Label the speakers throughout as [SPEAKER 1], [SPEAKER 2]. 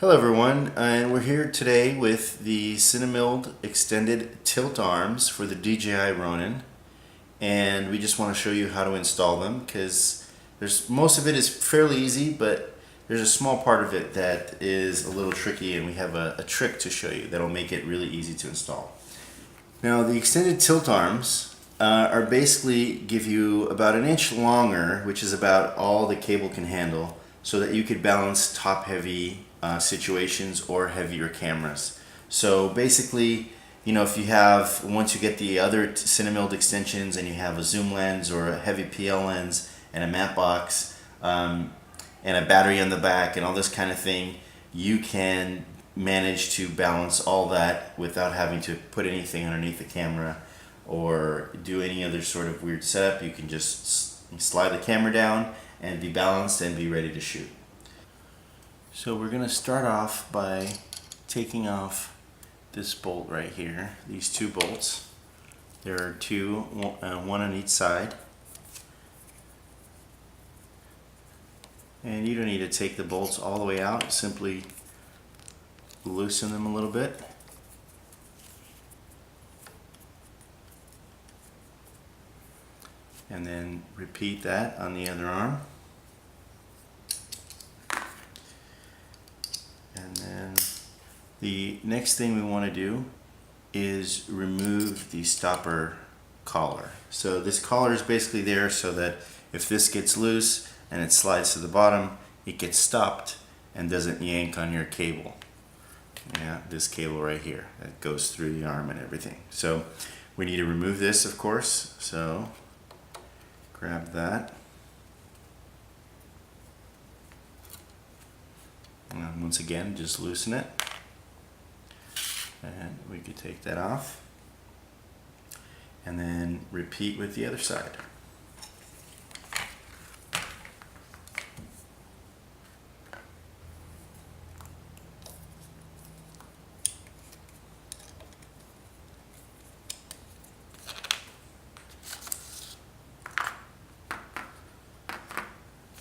[SPEAKER 1] Hello everyone, and we're here today with the CineMilled extended tilt arms for the DJI Ronin, and we just want to show you how to install them because most of it is fairly easy, but there's a small part of it that is a little tricky, and we have a trick to show you that'll make it really easy to install. Now the extended tilt arms are basically give you about an inch longer, which is about all the cable can handle, so that you could balance top heavy situations or heavier cameras. So basically, if you have, once you get the other CineMilled extensions and you have a zoom lens or a heavy PL lens and a matte box and a battery on the back and all this kind of thing, you can manage to balance all that without having to put anything underneath the camera or do any other sort of weird setup. You can just slide the camera down and be balanced and be ready to shoot. So we're going to start off by taking off this bolt right here, these two bolts. There are two, one on each side. And you don't need to take the bolts all the way out, simply loosen them a little bit. And then repeat that on the other arm. And then the next thing we want to do is remove the stopper collar. So this collar is basically there so that if this gets loose and it slides to the bottom, it gets stopped and doesn't yank on your cable. Yeah, this cable right here that goes through the arm and everything. So we need to remove this, of course. So grab that. And once again, just loosen it. And we could take that off. And then repeat with the other side.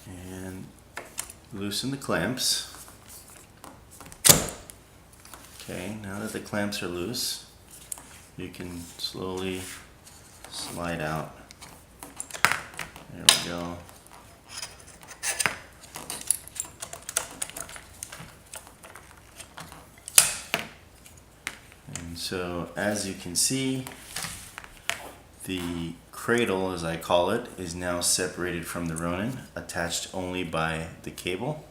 [SPEAKER 1] And loosen the clamps. Okay, now that the clamps are loose, you can slowly slide out. There we go. And so, as you can see, the cradle, as I call it, is now separated from the Ronin, attached only by the cable.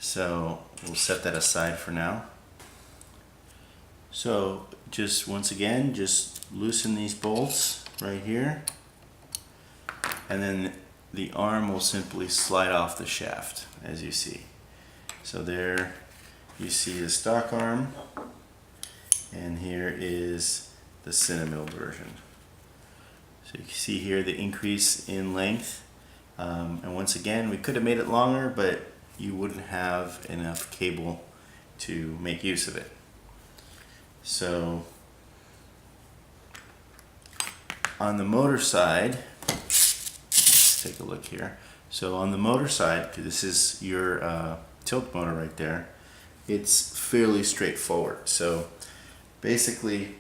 [SPEAKER 1] So we'll set that aside for now. So just once again, just loosen these bolts right here, and then the arm will simply slide off the shaft, as you see. So there you see the stock arm, and here is the CineMilled version. So you can see here the increase in length, and once again, we could have made it longer, but you wouldn't have enough cable to make use of it. So on the motor side, let's take a look here. So on the motor side, this is your tilt motor right there, it's fairly straightforward. So basically,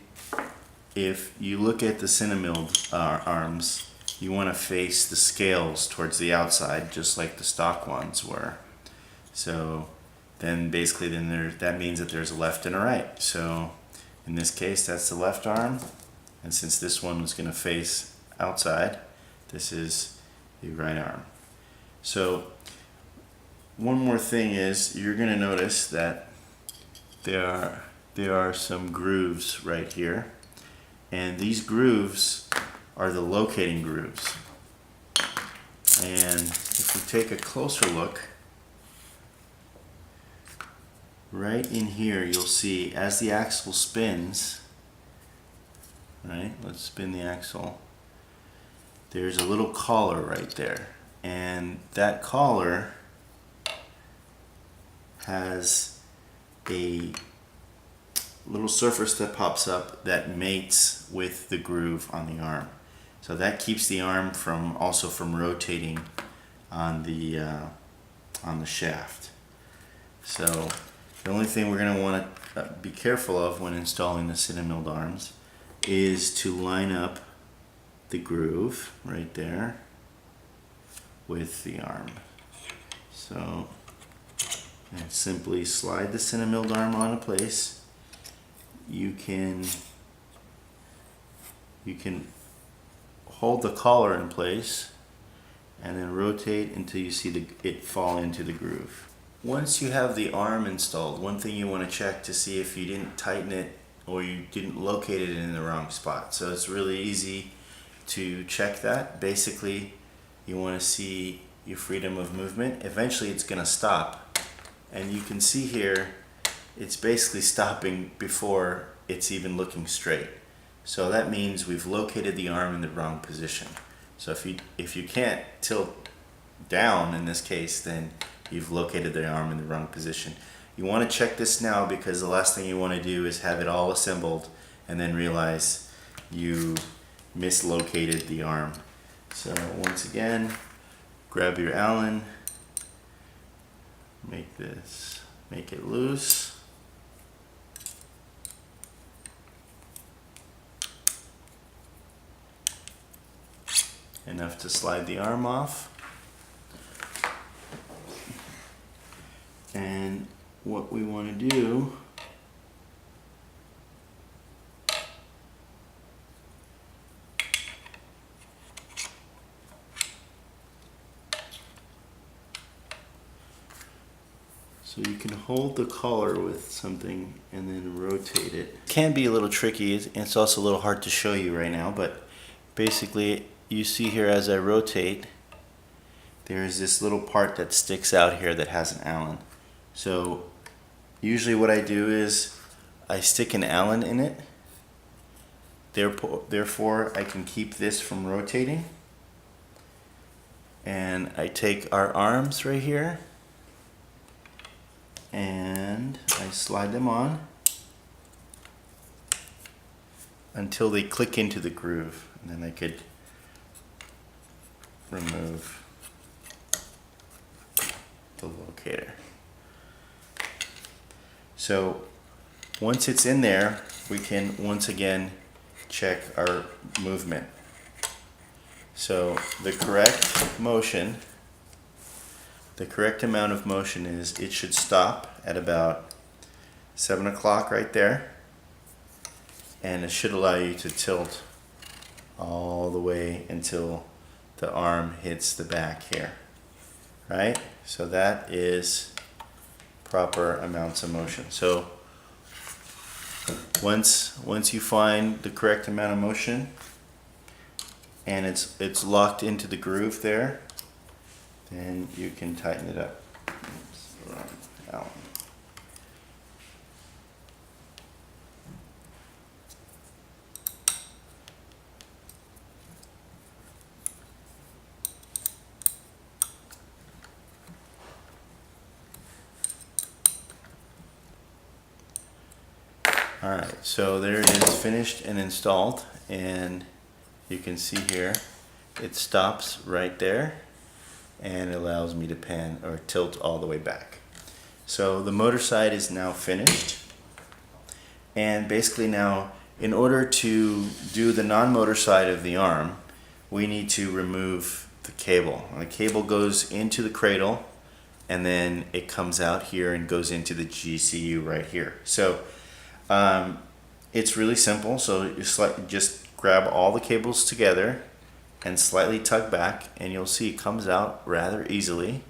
[SPEAKER 1] if you look at the CineMilled arms, you want to face the scales towards the outside, just like the stock ones were. So then basically that means that there's a left and a right. So in this case, that's the left arm, and since this one was going to face outside, this is the right arm. So one more thing is, you're going to notice that there are some grooves right here, and these grooves are the locating grooves. And if we take a closer look, right in here, you'll see as the axle spins, right? Let's spin the axle. There's a little collar right there, and that collar has a little surface that pops up that mates with the groove on the arm. So that keeps the arm from rotating on the shaft. So the only thing we're going to want to be careful of when installing the CineMilled arms is to line up the groove right there with the arm. So and simply slide the CineMilled arm onto place. You can hold the collar in place and then rotate until you see it fall into the groove. Once you have the arm installed, one thing you want to check to see if you didn't tighten it or you didn't locate it in the wrong spot. So it's really easy to check that. Basically, you want to see your freedom of movement. Eventually it's going to stop, and you can see here it's basically stopping before it's even looking straight. So that means we've located the arm in the wrong position. So if you can't tilt down in this case, then you've located the arm in the wrong position. You want to check this now, because the last thing you want to do is have it all assembled and then realize you mislocated the arm. So once again, grab your Allen, make it loose. Enough to slide the arm off. And what we want to do so you can hold the collar with something and then rotate it. It can be a little tricky, and it's also a little hard to show you right now, but basically you see here as I rotate, there is this little part that sticks out here that has an Allen. So usually what I do is I stick an Allen in it, therefore I can keep this from rotating. And I take our arms right here and I slide them on until they click into the groove, and then I could remove the locator. So once it's in there, we can once again check our movement. So the correct motion, the correct amount of motion is it should stop at about 7 o'clock right there, and it should allow you to tilt all the way until the arm hits the back here, right? So that is proper amounts of motion. So once you find the correct amount of motion and it's locked into the groove there, then you can tighten it up. Out. Alright, so there it is, finished and installed, and you can see here it stops right there and it allows me to pan or tilt all the way back. So the motor side is now finished, and basically now in order to do the non-motor side of the arm, we need to remove the cable. The cable goes into the cradle and then it comes out here and goes into the GCU right here. So it's really simple. So you just grab all the cables together and slightly tug back, and you'll see it comes out rather easily,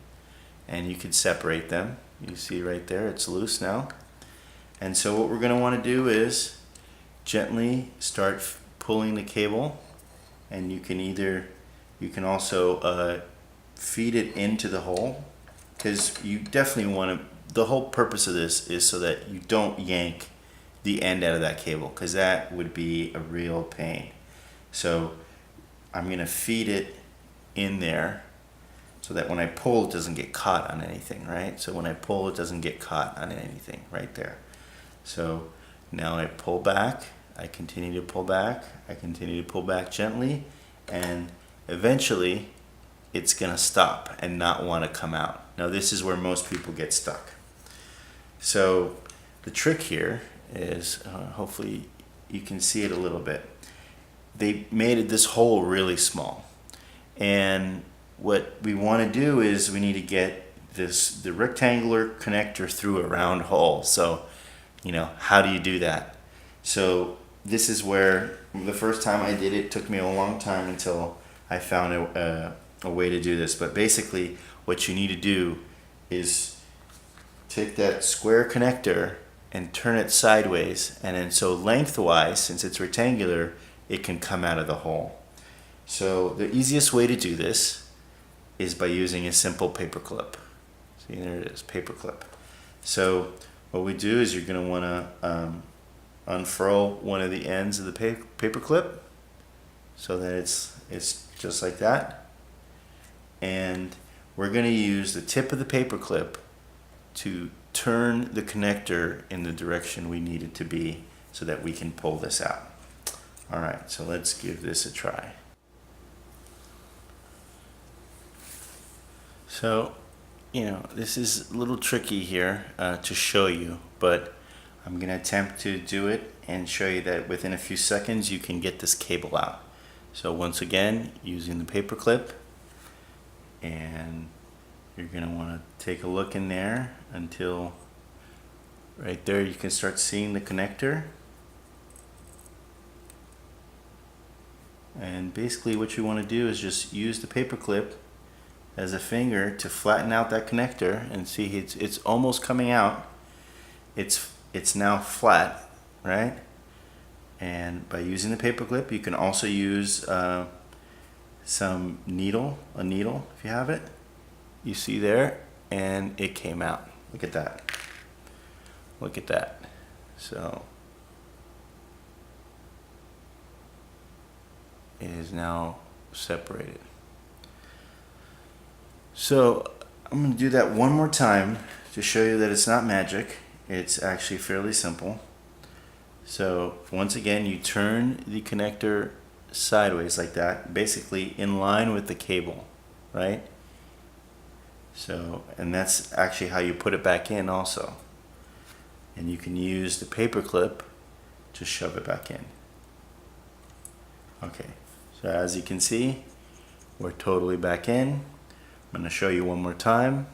[SPEAKER 1] and you can separate them. You see right there, it's loose now. And so what we're going to want to do is gently start pulling the cable, and you can also feed it into the hole, because you definitely want to, the whole purpose of this is so that you don't yank the end out of that cable, because that would be a real pain. So I'm going to feed it in there so that when I pull, it doesn't get caught on anything, right? So when I pull, it doesn't get caught on anything right there. So now I pull back, I continue to pull back, I continue to pull back gently, and eventually it's going to stop and not want to come out. Now this is where most people get stuck. So the trick here is, hopefully you can see it a little bit. They made this hole really small, and what we want to do is we need to get the rectangular connector through a round hole. So, how do you do that? So this is where the first time I did it took me a long time until I found a way to do this. But basically what you need to do is take that square connector and turn it sideways, and then so lengthwise, since it's rectangular, it can come out of the hole. So the easiest way to do this is by using a simple paperclip. See, there it is, paperclip. So what we do is you're going to want to unfurl one of the ends of the paperclip so that it's just like that, and we're going to use the tip of the paperclip to turn the connector in the direction we need it to be so that we can pull this out. Alright, so let's give this a try. So, this is a little tricky here to show you, but I'm going to attempt to do it and show you that within a few seconds you can get this cable out. So once again, using the paperclip, and you're going to want to take a look in there until right there you can start seeing the connector. And basically what you want to do is just use the paperclip as a finger to flatten out that connector, and see it's almost coming out. It's now flat, right? And by using the paperclip, you can also use some needle, a needle if you have it. You see there, and it came out. Look at that. Look at that. So it is now separated. So I'm going to do that one more time to show you that it's not magic. It's actually fairly simple. So once again, you turn the connector sideways like that, basically in line with the cable, right? So, and that's actually how you put it back in also. And you can use the paperclip to shove it back in. Okay, so as you can see, we're totally back in. I'm going to show you one more time.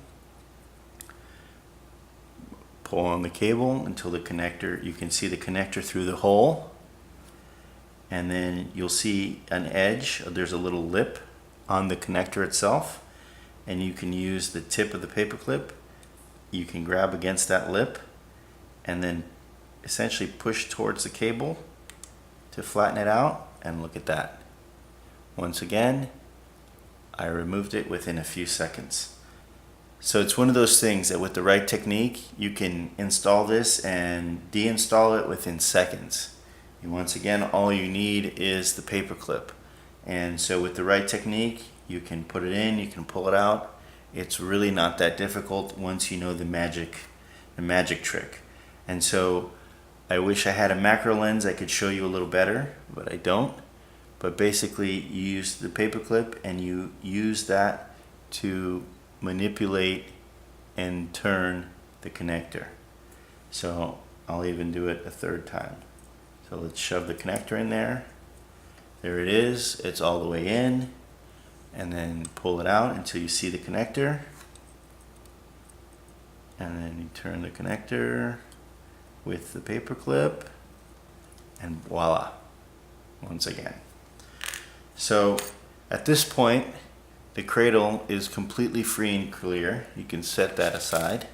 [SPEAKER 1] Pull on the cable until the connector, you can see the connector through the hole, and then you'll see an edge. There's a little lip on the connector itself, and you can use the tip of the paperclip. You can grab against that lip and then essentially push towards the cable to flatten it out, and look at that. Once again, I removed it within a few seconds. So it's one of those things that with the right technique, you can install this and deinstall it within seconds. And once again, all you need is the paperclip. And so with the right technique, you can put it in, you can pull it out. It's really not that difficult once you know the magic trick. And so I wish I had a macro lens I could show you a little better, but I don't. But basically you use the paperclip and you use that to manipulate and turn the connector. So I'll even do it a third time. So let's shove the connector in there. There it is, it's all the way in, and then pull it out until you see the connector, and then you turn the connector with the paperclip, and voila, once again. So at this point, the cradle is completely free and clear. You can set that aside.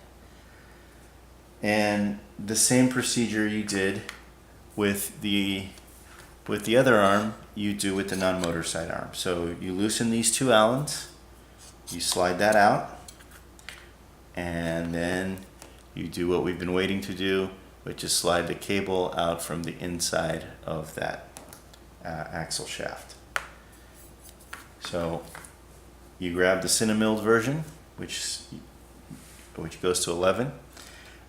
[SPEAKER 1] And the same procedure you did with the other arm, you do with the non-motor sidearm. So you loosen these two Allens, you slide that out, and then you do what we've been waiting to do, which is slide the cable out from the inside of that axle shaft. So you grab the CineMilled version, which goes to 11,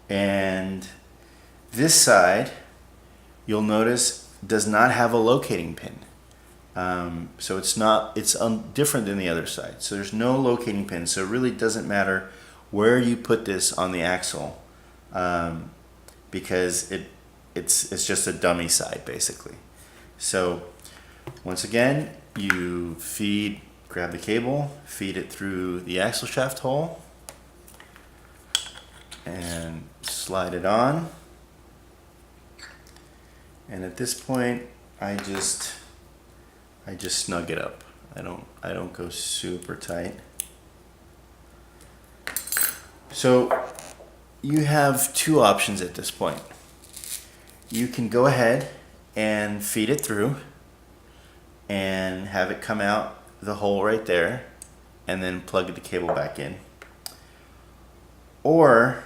[SPEAKER 1] and this side, you'll notice, does not have a locating pin. So it's different than the other side. So there's no locating pin. So it really doesn't matter where you put this on the axle. because it's just a dummy side basically. So once again, you grab the cable, feed it through the axle shaft hole, and slide it on. And at this point, I just snug it up. I don't go super tight. So you have two options at this point. You can go ahead and feed it through and have it come out the hole right there and then plug the cable back in. Or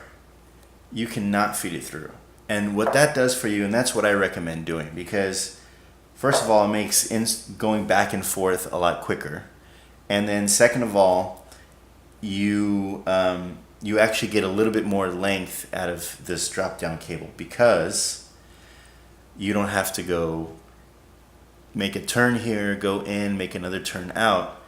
[SPEAKER 1] you can not feed it through. And what that does for you, and that's what I recommend doing, because first of all, it makes going back and forth a lot quicker. And then second of all, you actually get a little bit more length out of this drop down cable, because you don't have to go make a turn here, go in, make another turn out.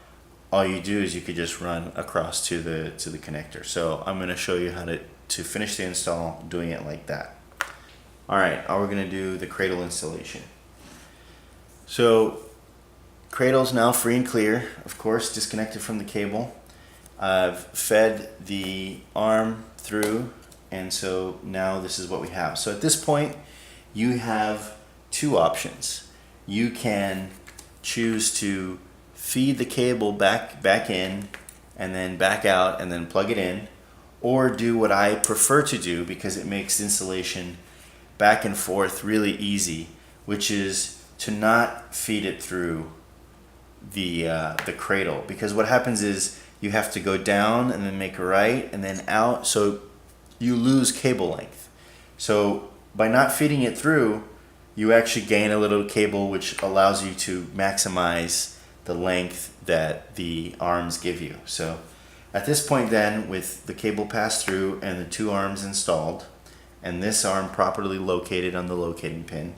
[SPEAKER 1] All you do is you could just run across to the connector. So I'm going to show you how to finish the install doing it like that. Alright, now we're going to do the cradle installation. So cradle's now free and clear, of course, disconnected from the cable. I've fed the arm through, and so now this is what we have. So at this point, you have two options. You can choose to feed the cable back in and then back out and then plug it in, or do what I prefer to do because it makes installation back and forth really easy, which is to not feed it through the cradle, because what happens is you have to go down and then make a right and then out, so you lose cable length. So by not feeding it through, you actually gain a little cable, which allows you to maximize the length that the arms give you. So at this point then, with the cable passed through and the two arms installed and this arm properly located on the locating pin,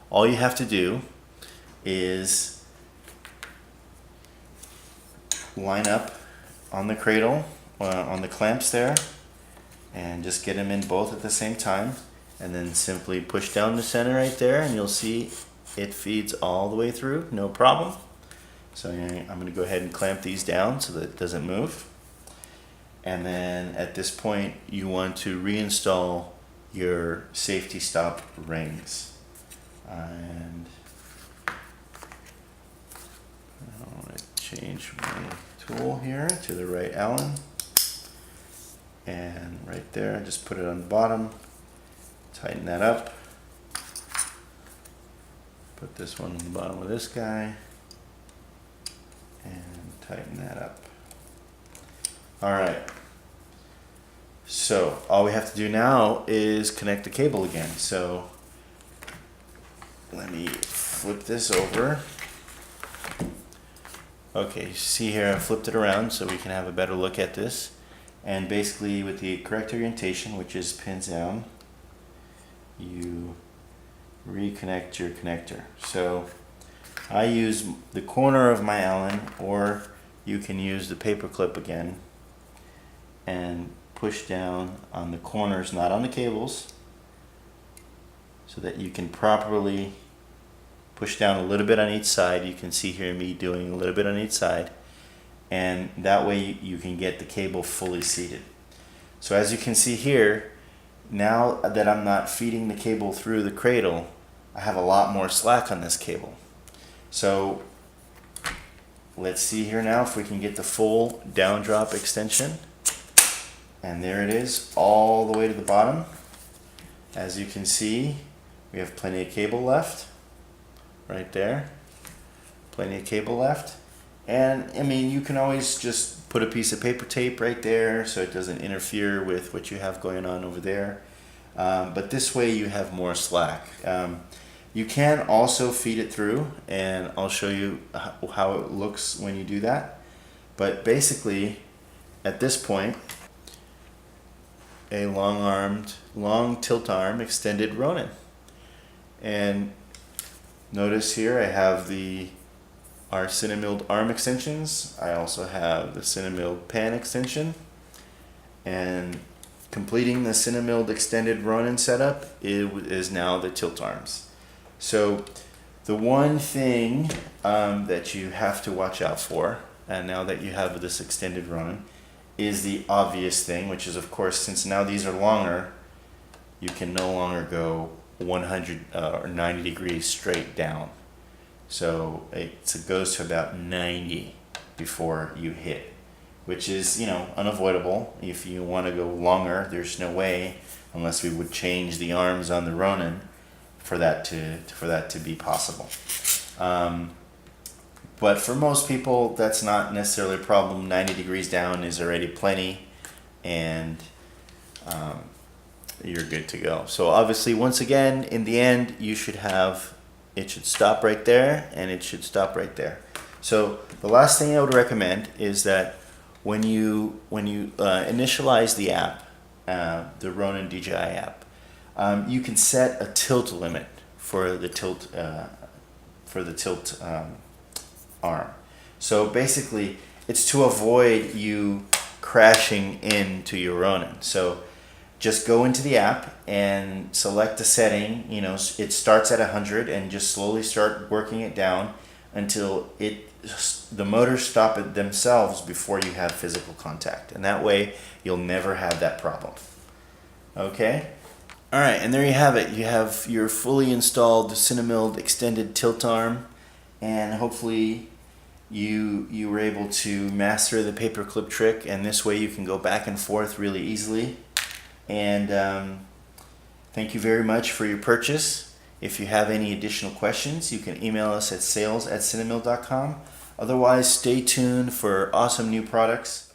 [SPEAKER 1] all you have to do is line up on the cradle, on the clamps there, and just get them in both at the same time, and then simply push down the center right there, and you'll see it feeds all the way through, no problem. So I'm going to go ahead and clamp these down so that it doesn't move. And then at this point, you want to reinstall your safety stop rings. And I want to change my tool here to the right Allen. And right there, just put it on the bottom. Tighten that up. Put this one on the bottom of this guy. And tighten that up. Alright. So all we have to do now is connect the cable again. So let me flip this over. Okay, see here I flipped it around so we can have a better look at this. And basically with the correct orientation, which is pins down, you reconnect your connector. So I use the corner of my Allen, or you can use the paper clip again and push down on the corners, not on the cables, so that you can properly push down a little bit on each side. You can see here me doing a little bit on each side, and that way you can get the cable fully seated. So as you can see here, now that I'm not feeding the cable through the cradle, I have a lot more slack on this cable. So let's see here now if we can get the full down drop extension. And there it is, all the way to the bottom. As you can see, we have plenty of cable left. Right there. Plenty of cable left. And I mean, you can always just put a piece of paper tape right there so it doesn't interfere with what you have going on over there. But this way you have more slack. You can also feed it through, and I'll show you how it looks when you do that. But basically, at this point, a long tilt arm extended Ronin. And notice here I have our CineMilled arm extensions. I also have the CineMilled pan extension. And completing the CineMilled extended Ronin setup is now the tilt arms. So the one thing that you have to watch out for, and now that you have this extended Ronin, is the obvious thing, which is, of course, since now these are longer, you can no longer go 100 or 90 degrees straight down. So it goes to about 90 before you hit, which is, you know, unavoidable. If you want to go longer, there's no way, unless we would change the arms on the Ronin, for that to be possible. But for most people, that's not necessarily a problem. 90 degrees down is already plenty, and you're good to go. So obviously, once again, in the end, you should have, it should stop right there, and it should stop right there. So the last thing I would recommend is that when you initialize the app, the Ronin DJI app, you can set a tilt limit for the tilt arm. So basically, it's to avoid you crashing into your Ronin. So just go into the app and select a setting. You know, it starts at 100, and just slowly start working it down until the motors stop it themselves before you have physical contact, and that way you'll never have that problem. Okay. All right, and there you have it. You have your fully installed CineMilled extended tilt arm, and hopefully you were able to master the paperclip trick, and this way you can go back and forth really easily. And thank you very much for your purchase. If you have any additional questions, you can email us at sales@cinemilled.com. Otherwise, stay tuned for awesome new products.